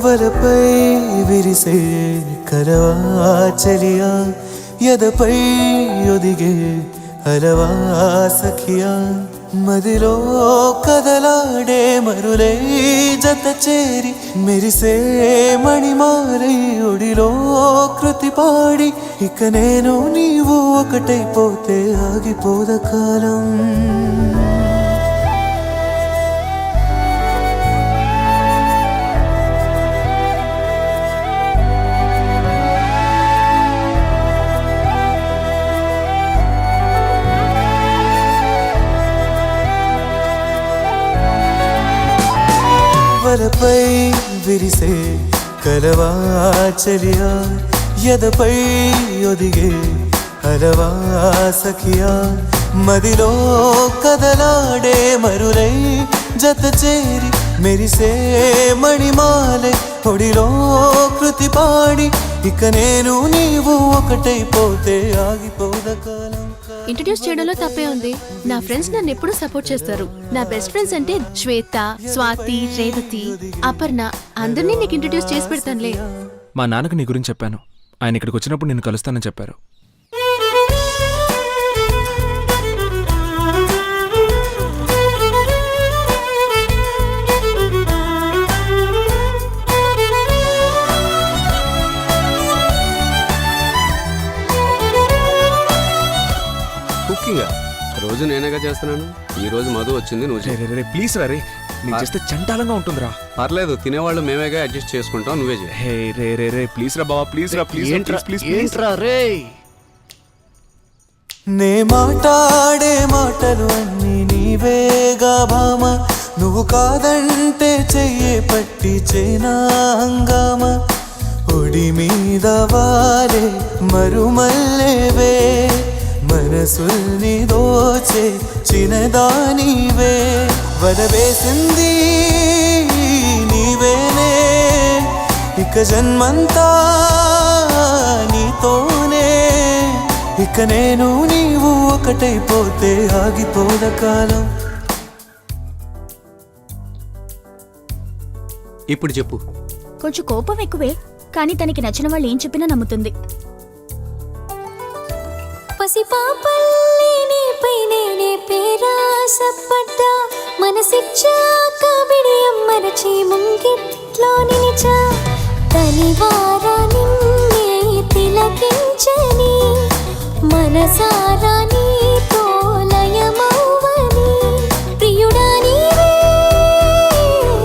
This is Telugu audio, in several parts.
వరపై విరిసే కరవా చలియా ఎదపై ఒదిగే అలవా సఖియా మదిలో కదలాడే మరులై జత చేరి మెరిసే మణిమారై ఒడిలో కృతి పాడి ఇక నేను నీవు ఒకటైపోతే ఆగిపోద కాలం వరపై విరిసే కలవా చలియా ఎదపై ఒదిగే అలవా సఖియా మదిలో కదలాడే మరులై జత చేరి మెరిసే మణిమాలే ఒడిలో కృతి పాడి ఇక నేను నీవు ఒకటైపోతే ఆగిపోద కాలం ఇంట్రడ్యూస్ చేయడంలో తప్పే ఉంది. నా ఫ్రెండ్స్ నన్ను ఎప్పుడూ సపోర్ట్ చేస్తారు. నా బెస్ట్ ఫ్రెండ్స్ అంటే శ్వేత, స్వాతి, రేవతి, అపర్ణ అందరినీ నీకు ఇంట్రడ్యూస్ చేసి పెడతానులే. మా నాన్నకు నీ గురించి చెప్పాను. ఆయన ఇక్కడికి వచ్చినప్పుడు నిన్ను కలుస్తానని చెప్పారు. రోజు నేనేగా చేస్తున్నాను. ఈ రోజు మధు వచ్చింది, నువ్వు ప్లీజ్ రా రే, నేను చేస్తే చంటాలంగా ఉంటుందిరా. పర్లేదు, తినేవాళ్ళు మేమేగా అడ్జస్ట్ చేసుకుంటాం, నువ్వే చేయి. హే రే రే రే ప్లీజ్ రా బావా, ప్లీజ్ రా, ప్లీజ్ ప్లీజ్ ప్లీజ్ రా రే. నే మాట్లాడే మాటలు అన్నీ నీవేగా భామ, నువ్వు కాదంటే చెయ్యే పట్టి చేనా హంగామ ఒడి మీద వారే మరుమల్లేవే మనసుల్ని దోచే చిన్నదానివే వరవేసింది నీవేనే ఇక జన్మంతా నీతోనే ఇక నేను నీవు ఒకటైపోతే ఆగిపోద కాలం. ఇప్పుడు చెప్పు. కొంచెం కోపం ఎక్కువే, కానీ తనకి నచ్చిన వాళ్ళు ఏం చెప్పినా నమ్ముతుంది. పసిపాపల్లి నీపై నేనే పేరాసపడ్డా, మనసిచ్చాక బిడియం మరచి ముంగిట్లో నిలిచా, తనివారా నిన్నే తిలకించని మనసారా నీతో లయమవ్వని ప్రియుడా నీవే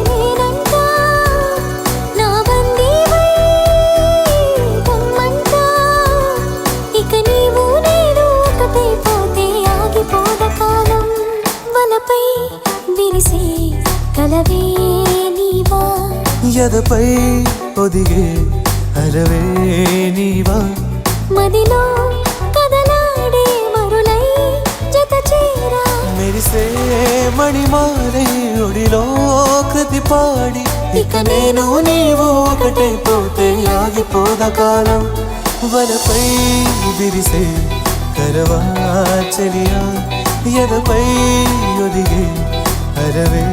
నేనంటా, నా బందీవై గమ్మంటా, ఇక నీవు నేను ఒకటైపోతే ఆగిపోద కాలం. వలపై విరిసే కలవే నీవా ఎదపై ఒదిగే అలవే నీవా మదిలో కదలాడే మరులై జత చేరా మెరిసే మణిమాలై ఒడిలో కృతి పాడి ఇక నేను నీవు ఒకటైపోతే ఆగిపోద కాలం. వలపై విరిసే కరవా చలియా ఎదపై ఒదిగే అలవే